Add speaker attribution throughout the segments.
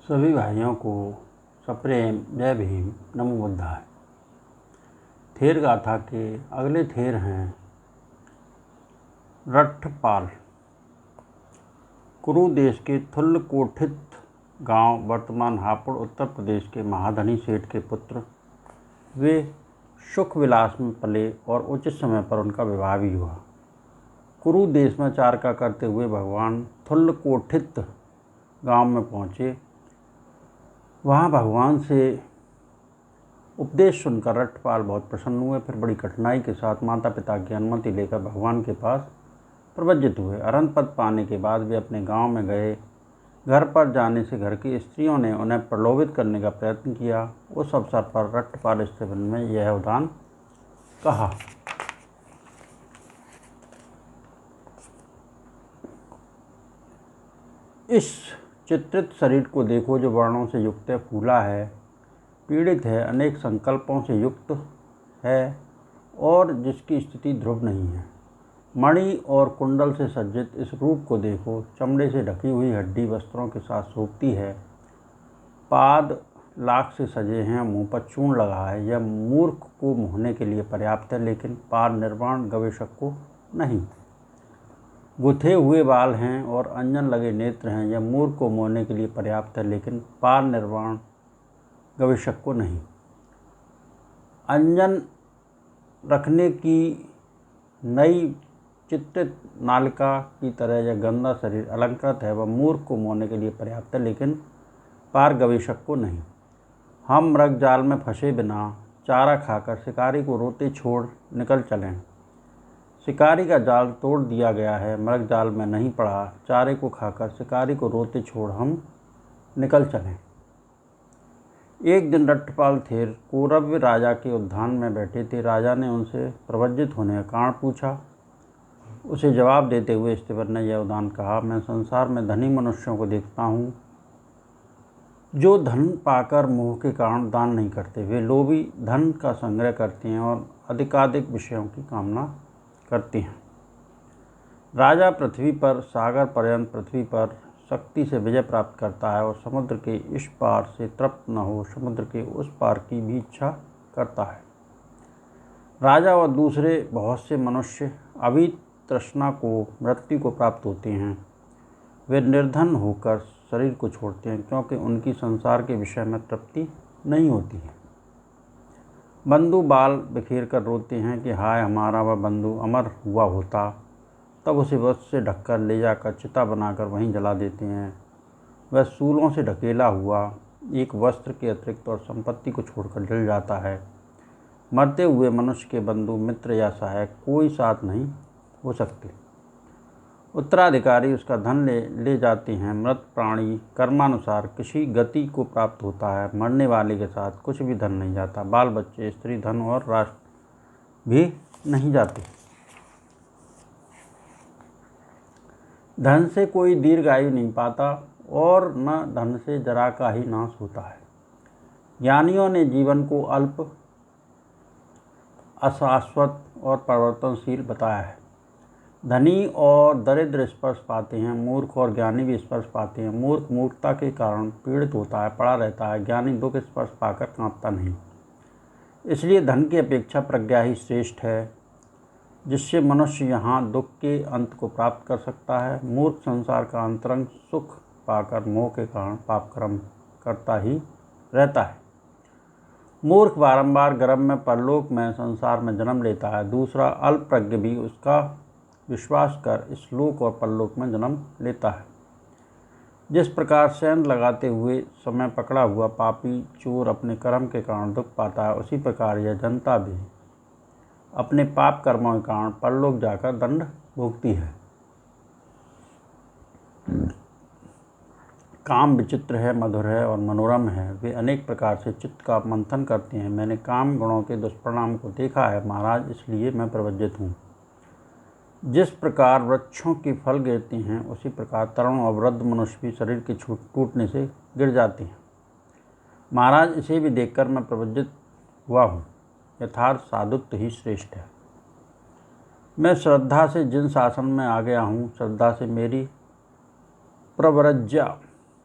Speaker 1: सभी भाइयों को सप्रेम जय भीम नमो बुद्धाय। थेर गाथा के अगले थेर हैं रट्ठपाल। कुरु देश के थुल्लकोठित गांव वर्तमान हापुड़ उत्तर प्रदेश के महाधनी सेठ के पुत्र। वे सुख विलास में पले और उचित समय पर उनका विवाह भी हुआ। कुरु देश में चारका करते हुए भगवान थुल्लकोठित गांव में पहुँचे। वहाँ भगवान से उपदेश सुनकर रट्ठपाल बहुत प्रसन्न हुए। फिर बड़ी कठिनाई के साथ माता पिता की अनुमति लेकर भगवान के पास प्रव्रजित हुए। अरण्य पद पाने के बाद वे अपने गांव में गए। घर पर जाने से घर की स्त्रियों ने उन्हें प्रलोभित करने का प्रयत्न किया। उस अवसर पर रट्ठपाल स्टेवन में यह उदान कहा। इस चित्रित शरीर को देखो जो वर्णों से युक्त है, फूला है, पीड़ित है, अनेक संकल्पों से युक्त है और जिसकी स्थिति ध्रुव नहीं है। मणि और कुंडल से सज्जित इस रूप को देखो। चमड़े से ढकी हुई हड्डी वस्त्रों के साथ शोभती है। पाद लाख से सजे हैं, मुंह पर चूर्ण लगा है। यह मूर्ख को मोहने के लिए पर्याप्त है, लेकिन पार निर्वाण गवेषक को नहीं। गुथे हुए बाल हैं और अंजन लगे नेत्र हैं। यह मूर्ख को मोहने के लिए पर्याप्त है, लेकिन पार निर्वाण गवेषक को नहीं। अंजन रखने की नई चित्रित नालिका की तरह यह गंदा शरीर अलंकृत है। वह मूर्ख को मोहने के लिए पर्याप्त है, लेकिन पार गवेषक को नहीं। हम मृग जाल में फंसे बिना चारा खाकर शिकारी को रोते छोड़ निकल चलें। शिकारी का जाल तोड़ दिया गया है, मृग जाल में नहीं पड़ा। चारे को खाकर शिकारी को रोते छोड़ हम निकल चलें। एक दिन रट्ठपाल थेर कौरव्य राजा के उद्यान में बैठे थे। राजा ने उनसे प्रव्रजित होने का कारण पूछा। उसे जवाब देते हुए स्टेवन ने यह उदान कहा। मैं संसार में धनी मनुष्यों को देखता हूँ जो धन पाकर मोह के कारण दान नहीं करते। वे लोभी धन का संग्रह करते हैं और अधिकाधिक विषयों की कामना करते हैं। राजा पृथ्वी पर सागर पर्यंत पृथ्वी पर शक्ति से विजय प्राप्त करता है और समुद्र के इस पार से तृप्त न हो समुद्र के उस पार की भी इच्छा करता है। राजा और दूसरे बहुत से मनुष्य अभी तृष्णा को मृत्यु को प्राप्त होते हैं। वे निर्धन होकर शरीर को छोड़ते हैं, क्योंकि उनकी संसार के विषय में तृप्ति नहीं होती है। बंधु बाल बिखेर कर रोते हैं कि हाय हमारा वह बंधु अमर हुआ होता। तब उसे वस्त्र से ढककर ले जाकर चिता बनाकर वहीं जला देते हैं। वह सूलों से ढकेला हुआ एक वस्त्र के अतिरिक्त और संपत्ति को छोड़कर जल जाता है। मरते हुए मनुष्य के बंधु मित्र या सहायक कोई साथ नहीं हो सकते। उत्तराधिकारी उसका धन ले जाते हैं। मृत प्राणी कर्मानुसार किसी गति को प्राप्त होता है। मरने वाले के साथ कुछ भी धन नहीं जाता। बाल बच्चे, स्त्री, धन और राष्ट्र भी नहीं जाते। धन से कोई दीर्घायु नहीं पाता और न धन से जरा का ही नाश होता है। ज्ञानियों ने जीवन को अल्प, अशाश्वत और परिवर्तनशील बताया है। धनी और दरिद्र स्पर्श पाते हैं, मूर्ख और ज्ञानी भी स्पर्श पाते हैं। मूर्ख मूर्खता के कारण पीड़ित होता है, पड़ा रहता है। ज्ञानी दुख स्पर्श पाकर कांपता नहीं। इसलिए धन की अपेक्षा प्रज्ञा ही श्रेष्ठ है, जिससे मनुष्य यहाँ दुख के अंत को प्राप्त कर सकता है। मूर्ख संसार का अंतरंग सुख पाकर मोह के कारण पाप कर्म करता ही रहता है। मूर्ख बारंबार गर्भ में, परलोक में, संसार में जन्म लेता है। दूसरा अल्प प्रज्ञ भी उसका विश्वास कर इस लोक और परलोक में जन्म लेता है। जिस प्रकार सेंध लगाते हुए समय पकड़ा हुआ पापी चोर अपने कर्म के कारण दुख पाता है, उसी प्रकार यह जनता भी अपने पाप कर्मों के कारण परलोक जाकर दंड भोगती है। काम विचित्र है, मधुर है और मनोरम है। वे अनेक प्रकार से चित्त का मंथन करते हैं। मैंने काम गुणों के दुष्परिणाम को देखा है महाराज, इसलिए मैं प्रव्रजित हूँ। जिस प्रकार वृक्षों के फल गिरते हैं, उसी प्रकार तरुण और वृद्ध मनुष्य भी शरीर के टूटने से गिर जाते हैं। महाराज, इसे भी देखकर मैं प्रव्रजित हुआ हूँ। यथार्थ साधुत्व ही श्रेष्ठ है। मैं श्रद्धा से जिन शासन में आ गया हूँ, श्रद्धा से मेरी प्रव्रज्या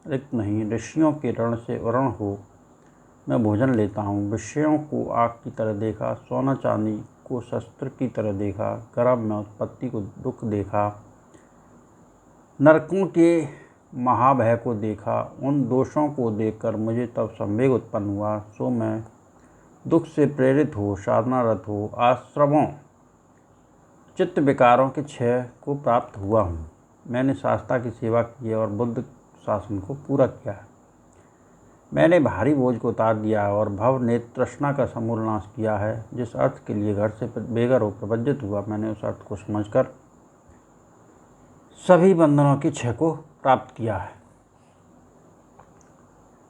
Speaker 1: रिक्त नहीं। ऋषियों के ऋण से उऋण हो मैं भोजन लेता हूँ। विषयों को आग की तरह देखा, सोना चांदी को शस्त्र की तरह देखा, गर्भ में उत्पत्ति को दुख देखा, नरकों के महाभय को देखा। उन दोषों को देखकर मुझे तब संवेग उत्पन्न हुआ। सो मैं दुख से प्रेरित हो साधनारत हो आश्रमों चित्त विकारों के क्षय को प्राप्त हुआ हूँ। मैंने शास्त्रा की सेवा की है और बुद्ध शासन को पूरा किया है। मैंने भारी बोझ को उतार दिया है और भव नेत्र तृष्णा का समूल नाश किया है। जिस अर्थ के लिए घर से बेघर हो प्रवज्जित हुआ, मैंने उस अर्थ को समझकर सभी बंधनों के क्षय को प्राप्त किया है।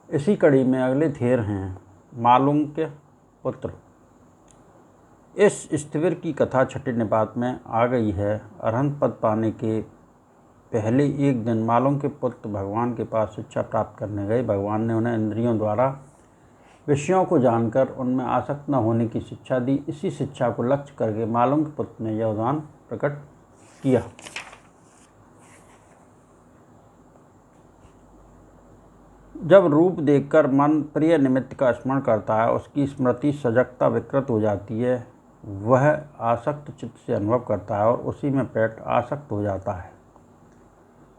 Speaker 1: इसी कड़ी में अगले थेर हैं मालूम के पुत्र। इस स्थिविर की कथा छठे निपात में आ गई है। अरहंत पद पाने के पहले एक दिन मालूम के पुत्र भगवान के पास शिक्षा प्राप्त करने गए। भगवान ने उन्हें इंद्रियों द्वारा विषयों को जानकर उनमें आसक्त न होने की शिक्षा दी। इसी शिक्षा को लक्ष्य करके मालूम के पुत्र ने यह उदाहरण प्रकट किया। जब रूप देखकर मन प्रिय निमित्त का स्मरण करता है, उसकी स्मृति सजगता विकृत हो जाती है। वह आसक्त चित्त से अनुभव करता है और उसी में पैठ आसक्त हो जाता है।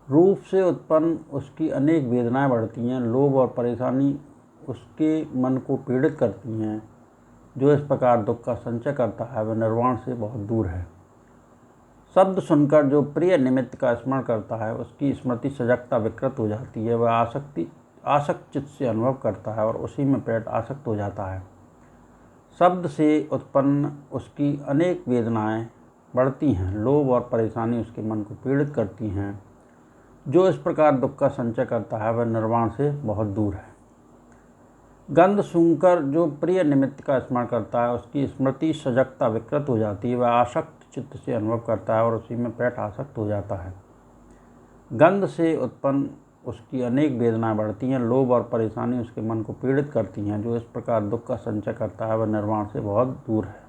Speaker 1: रूप से उत्पन्न उसकी अनेक वेदनाएं बढ़ती हैं। लोभ और परेशानी उसके मन को पीड़ित करती हैं। जो इस प्रकार दुख का संचय करता है वह निर्वाण से बहुत दूर है। शब्द सुनकर जो प्रिय निमित्त का स्मरण करता है, उसकी स्मृति सजगता विकृत हो जाती है। वह आसक्त चित्त से अनुभव करता है और उसी में पैठ आसक्त हो जाता है। शब्द से उत्पन्न उसकी अनेक वेदनाएं बढ़ती हैं। लोभ और परेशानी उसके मन को पीड़ित करती हैं। जो इस प्रकार दुख का संचय करता है वह निर्वाण से बहुत दूर है। गंध सूंघकर जो प्रिय निमित्त का स्मरण करता है, उसकी स्मृति सजगता विकृत हो जाती है। वह आसक्त चित्त से अनुभव करता है और उसी में पैठ आसक्त हो जाता है। गंध से उत्पन्न उसकी अनेक वेदनाएं बढ़ती हैं। लोभ और परेशानी उसके मन को पीड़ित करती हैं। जो इस प्रकार दुख का संचय करता है वह निर्वाण से बहुत दूर है।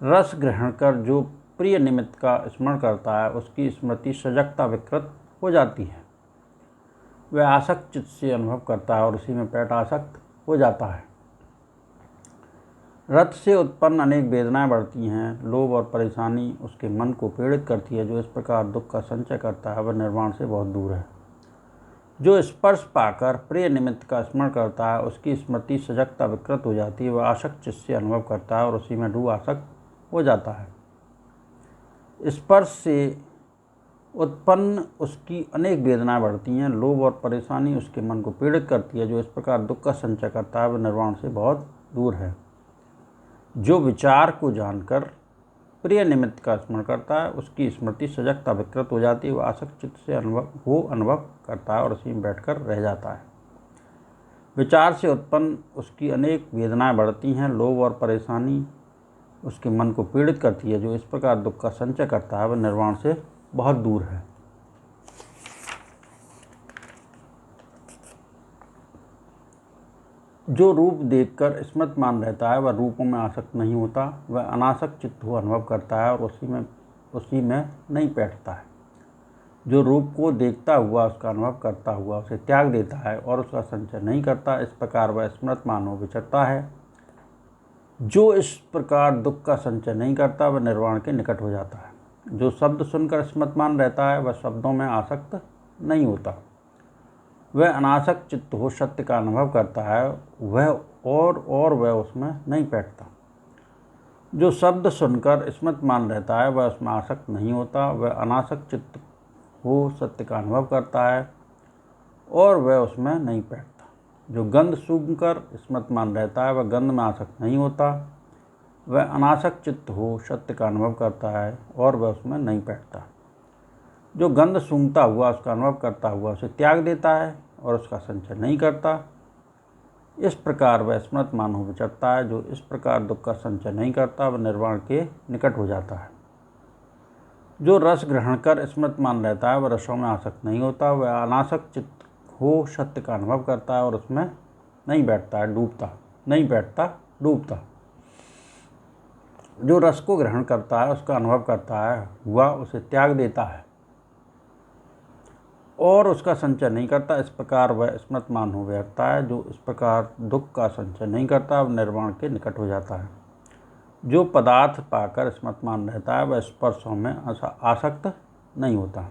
Speaker 1: रस ग्रहण कर जो प्रिय निमित्त का स्मरण करता है, उसकी स्मृति सजगता विकृत हो जाती है। वह आसक्त चित्त से अनुभव करता है और उसी में पैठ आसक्त हो जाता है। रत से उत्पन्न अनेक वेदनाएं बढ़ती हैं। लोभ और परेशानी उसके मन को पीड़ित करती है। जो इस प्रकार दुख का संचय करता है वह निर्वाण से बहुत दूर है। जो स्पर्श पाकर प्रिय निमित्त का स्मरण करता है, उसकी स्मृति सजगता विकृत हो जाती है। वह आसक्त चित्त से अनुभव करता है और उसी में डूब आसक्त हो जाता है। स्पर्श से उत्पन्न उसकी अनेक वेदनाएं बढ़ती हैं। लोभ और परेशानी उसके मन को पीड़ित करती है। जो इस प्रकार दुख का संचय करता है वह निर्वाण से बहुत दूर है। जो विचार को जानकर प्रिय निमित्त का स्मरण करता है, उसकी स्मृति सजगता विकृत हो जाती है। वह आसक्त चित्त से अनुभव करता है और उसी में बैठकर रह जाता है। विचार से उत्पन्न उसकी अनेक वेदनाएं बढ़ती हैं। लोभ और परेशानी उसके मन को पीड़ित करती है। जो इस प्रकार दुख का संचय करता है वह निर्वाण से बहुत दूर है। जो रूप देखकर स्मृतमान रहता है, वह रूपों में आसक्त नहीं होता। वह अनासक्त चित्त हो अनुभव करता है और उसी में नहीं बैठता है। जो रूप को देखता हुआ उसका अनुभव करता हुआ उसे त्याग देता है और उसका संचय नहीं करता, इस प्रकार वह स्मृतमान हो विचरता है। जो इस प्रकार दुख का संचय नहीं करता वह निर्वाण के निकट हो जाता है। जो शब्द सुनकर स्मृतमान रहता है, वह शब्दों में आसक्त नहीं होता। वह अनासक्त चित्त हो सत्य का अनुभव करता है और वह उसमें नहीं बैठता। जो शब्द सुनकर स्मृतमान रहता है, वह उसमें आसक्त नहीं होता। वह अनासक्त चित्त हो सत्य का अनुभव करता है और वह उसमें नहीं बैठता। जो गंध सूंघकर स्मृतमान रहता है, वह गंध में आसक्त नहीं होता। वह अनासक्त चित्त हो सत्य का अनुभव करता है और वह उसमें नहीं बैठता। जो गंध सूंघता हुआ उसका अनुभव करता हुआ उसे त्याग देता है और उसका संचय नहीं करता, इस प्रकार वह स्मृतमान हो विचरता है। जो इस प्रकार दुख का संचय नहीं करता वह निर्वाण के निकट हो जाता है। जो रस ग्रहण कर स्मृतमान रहता है, वह रसों में आसक्त नहीं होता। वह अनासक्त चित्त हो सत्य का अनुभव करता है और उसमें नहीं बैठता है, डूबता। जो रस को ग्रहण करता है, उसका अनुभव करता है हुआ उसे त्याग देता है। और उसका संचय नहीं करता, इस प्रकार वह स्मृतमान हो बैठता है। जो इस प्रकार दुख का संचय नहीं करता वह निर्वाण के निकट हो जाता है। जो पदार्थ पाकर स्मृतमान रहता है वह स्पर्शों में आसक्त नहीं होता।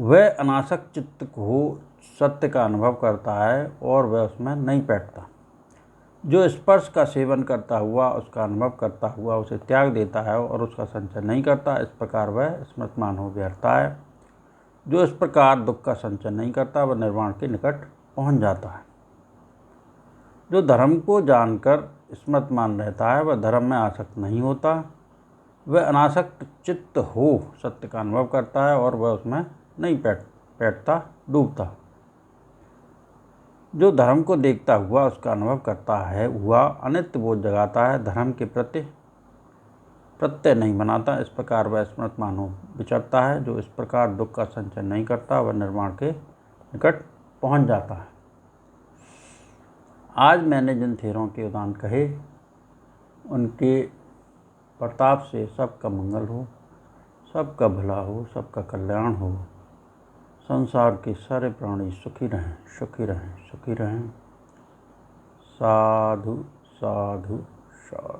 Speaker 1: वह अनासक्त चित्त को सत्य का अनुभव करता है और वह उसमें नहीं बैठता। जो स्पर्श का सेवन करता हुआ उसका अनुभव करता हुआ उसे त्याग देता है और उसका संचय नहीं करता, इस प्रकार वह स्मृतमान हो बैठता है। जो इस प्रकार दुख का संचय नहीं करता वह निर्वाण के निकट पहुंच जाता है। जो धर्म को जानकर स्मृतमान रहता है वह धर्म में आसक्त नहीं होता। वह अनासक्त चित्त हो सत्य का अनुभव करता है और वह उसमें नहीं बैठता, डूबता। जो धर्म को देखता हुआ उसका अनुभव करता है हुआ अनित्य बोध जगाता है, धर्म के प्रति प्रत्यय नहीं बनाता, इस प्रकार वह स्मृतमान हो विचरता है। जो इस प्रकार दुख का संचय नहीं करता वह निर्वाण के निकट पहुंच जाता है। आज मैंने जिन थेरों के उदाहरण कहे उनके प्रताप से सबका मंगल हो, सबका भला हो, सबका कल्याण हो। संसार के सारे प्राणी सुखी रहें, सुखी रहें, सुखी रहें। साधु साधु साधु।